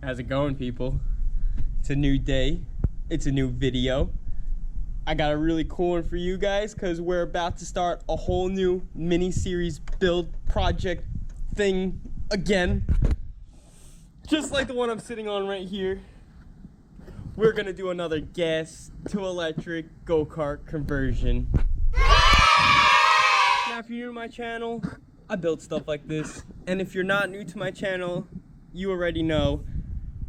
How's it going, people? It's a new day. It's a new video. I got a really cool one for you guys because we're about to start a whole new mini-series build project thing again. Just like the one I'm sitting on right here. We're gonna do another gas to electric go-kart conversion. Now, if you're new to my channel, I build stuff like this. And if you're not new to my channel, you already know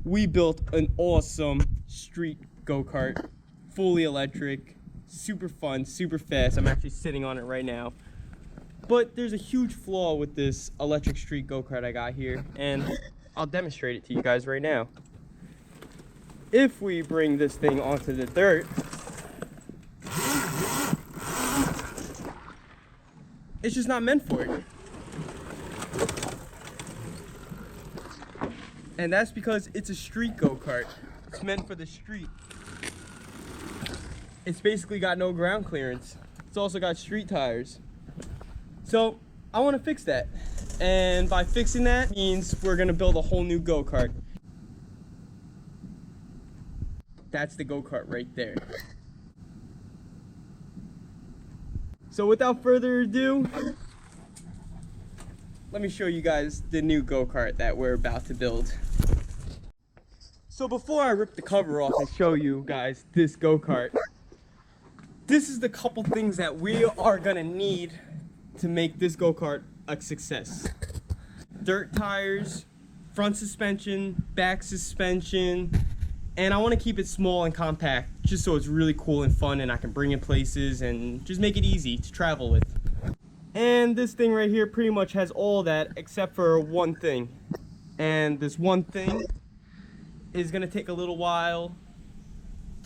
we built an awesome street go-kart, fully electric, super fun, super fast. I'm actually sitting on it right now. But there's a huge flaw with this electric street go-kart I got here, and I'll demonstrate it to you guys right now. If we bring this thing onto the dirt, it's just not meant for it. And that's because it's a street go-kart. It's meant for the street. It's basically got no ground clearance. It's also got street tires. So I want to fix that. And by fixing that means we're gonna build a whole new go-kart. That's the go-kart right there. So without further ado, let me show you guys the new go-kart that we're about to build. So before I rip the cover off and show you guys this go-kart, this is the couple things that we are gonna need to make this go-kart a success. Dirt tires, front suspension, back suspension, and I want to keep it small and compact just so it's really cool and fun and I can bring it places and just make it easy to travel with. And this thing right here pretty much has all that except for one thing. And this one thing is gonna take a little while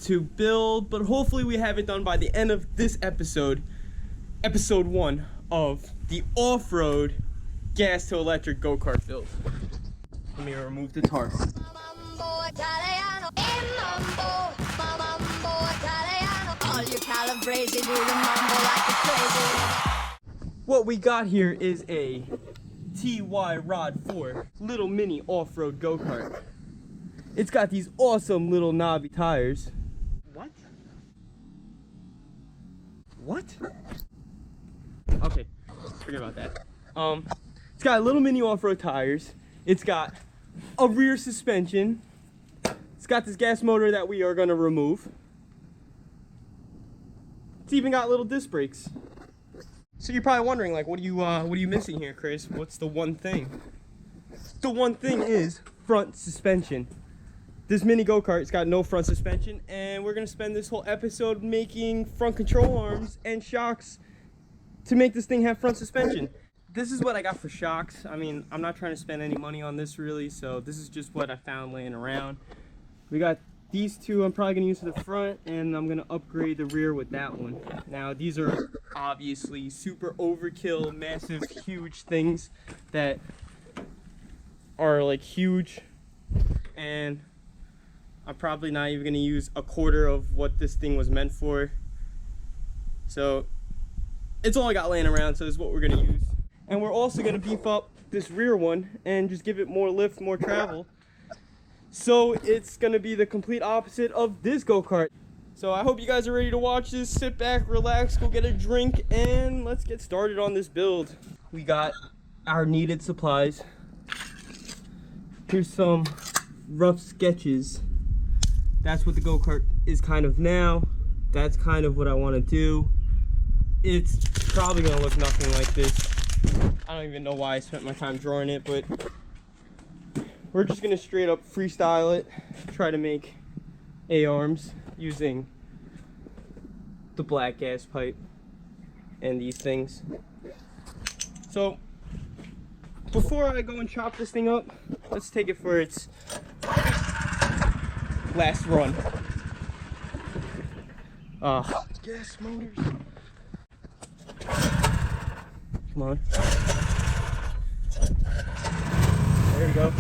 to build, but hopefully we have it done by the end of this episode, episode 1 of the off-road gas to electric go-kart build. Let me remove the tarp. What we got here is a TY Rod 4 little mini off-road go-kart. It's got these awesome little knobby tires. What? What? Okay, forget about that. It's got little mini off-road tires. It's got a rear suspension. It's got this gas motor that we are gonna remove. It's even got little disc brakes. So you're probably wondering, like, what are you missing here, Chris? What's the one thing? The one thing is front suspension. This mini go-kart's got no front suspension, and we're gonna spend this whole episode making front control arms and shocks to make this thing have front suspension. This is what I got for shocks. I mean, I'm not trying to spend any money on this really, so this is just what I found laying around. We got these two I'm probably gonna use for the front, and I'm gonna upgrade the rear with that one. Now, these are obviously super overkill, massive, huge things that are like huge, and I'm probably not even gonna use a quarter of what this thing was meant for. So it's all I got laying around, so this is what we're gonna use. And we're also gonna beef up this rear one and just give it more lift, more travel. So it's gonna be the complete opposite of this go-kart. So I hope you guys are ready to watch this. Sit back, relax, go get a drink, and let's get started on this build. We got our needed supplies. Here's some rough sketches. That's what the go-kart is kind of now. That's kind of what I want to do. It's probably gonna look nothing like this. I don't even know why I spent my time drawing it, but we're just gonna straight up freestyle it. Try to make A-arms using the black gas pipe and these things. So before I go and chop this thing up, let's take it for its last run. Gas motors. Come on. There we go.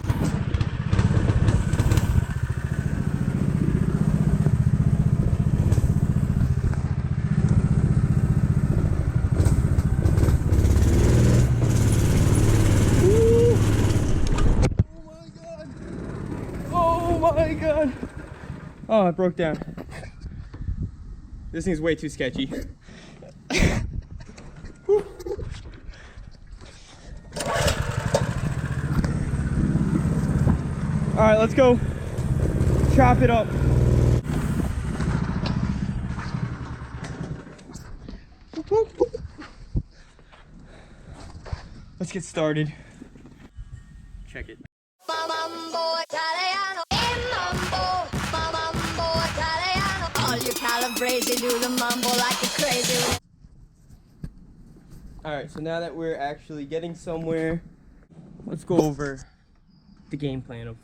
Woo! Oh my God! Oh! god. Oh, it broke down. This thing's way too sketchy. All right, let's go chop it up. Let's get started. Check it. Alright, so now that we're actually getting somewhere, let's go over the game plan of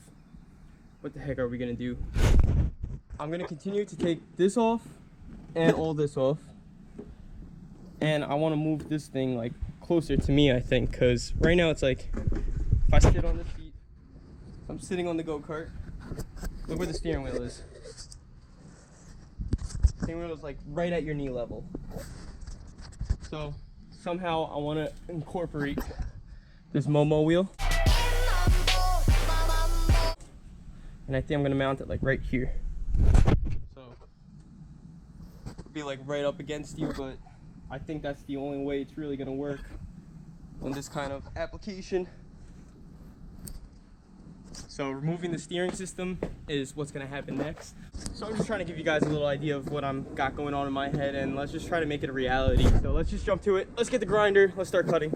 what the heck are we gonna do. I'm gonna continue to take this off and all this off. And I wanna move this thing like closer to me, I think, because right now it's like, if I sit on the seat, I'm sitting on the go-kart, look where the steering wheel is. The steering wheel is like right at your knee level. So somehow I want to incorporate this Momo wheel. And I think I'm going to mount it like right here. So it'll be like right up against you, but I think that's the only way it's really going to work on this kind of application. So removing the steering system is what's going to happen next. So I'm just trying to give you guys a little idea of what I'm got going on in my head, and let's just try to make it a reality. So let's just jump to it. Let's get the grinder. Let's start cutting.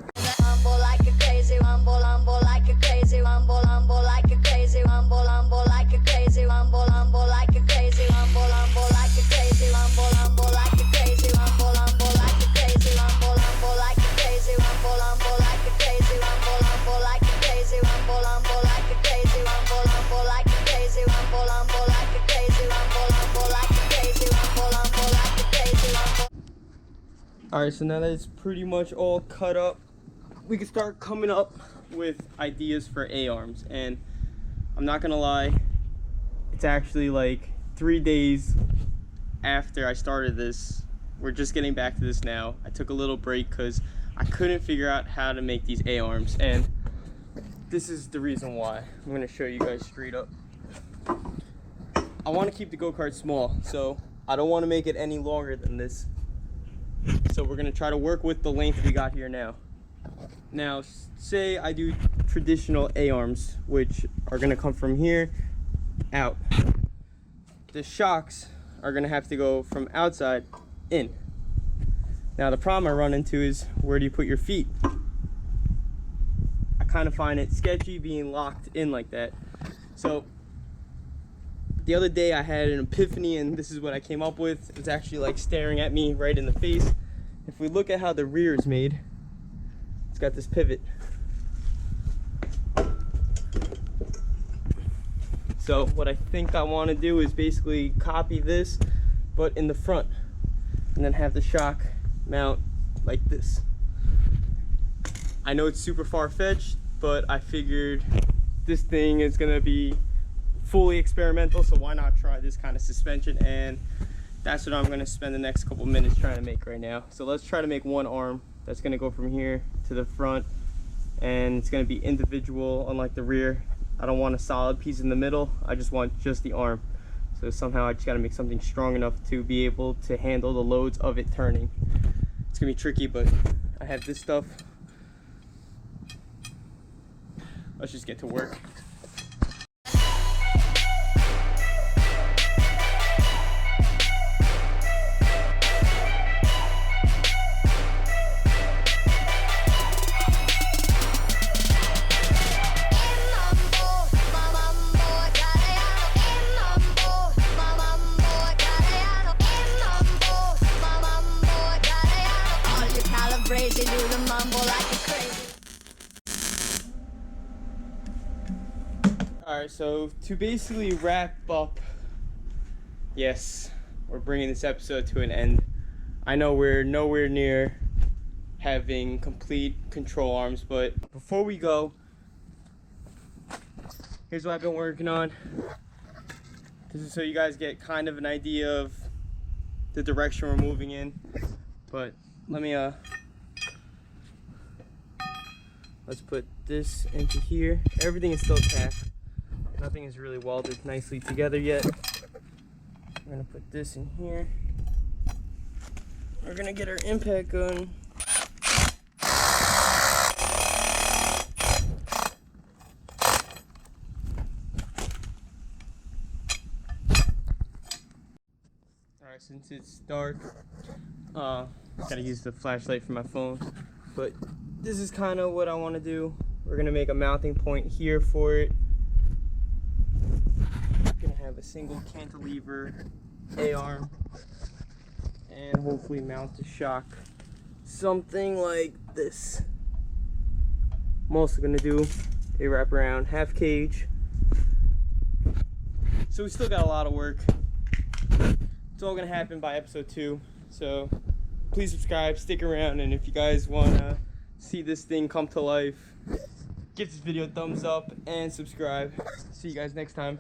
Alright, so now that it's pretty much all cut up, we can start coming up with ideas for A-arms. And I'm not gonna lie, it's actually like 3 days after I started this. We're just getting back to this now. I took a little break because I couldn't figure out how to make these A-arms, and this is the reason why. I'm gonna show you guys straight up. I want to keep the go-kart small, so I don't want to make it any longer than this. So we're gonna try to work with the length we got here now. Now, say I do traditional A-arms, which are gonna come from here out. The shocks are gonna have to go from outside in. Now the problem I run into is, where do you put your feet? I kind of find it sketchy being locked in like that. So the other day I had an epiphany, and this is what I came up with. It's actually like staring at me right in the face. If we look at how the rear is made, it's got this pivot. So what I think I want to do is basically copy this, but in the front, and then have the shock mount like this. I know it's super far-fetched, but I figured this thing is gonna be fully experimental, so why not try this kind of suspension? And that's what I'm going to spend the next couple minutes trying to make right now. So let's try to make one arm that's going to go from here to the front, and it's going to be individual, unlike the rear. I don't want a solid piece in the middle, I just want just the arm. So somehow I just got to make something strong enough to be able to handle the loads of it turning. It's going to be tricky, but I have this stuff. Let's just get to work. Alright, so to basically wrap up, yes, we're bringing this episode to an end. I know we're nowhere near having complete control arms, but before we go, here's what I've been working on. This is so you guys get kind of an idea of the direction we're moving in. But let me let's put this into here. Everything is still tacked. Nothing is really welded nicely together yet. We're gonna put this in here. We're gonna get our impact gun. Alright, since it's dark, gotta use the flashlight for my phone, but this is kind of what I want to do. We're gonna make a mounting point here for it. Gonna have a single cantilever A-arm and hopefully mount the shock something like this. I'm also gonna do a wraparound half cage. So we still got a lot of work. It's all gonna happen by episode 2. So please subscribe, stick around, and if you guys wanna see this thing come to life, give this video a thumbs up and subscribe. See you guys next time.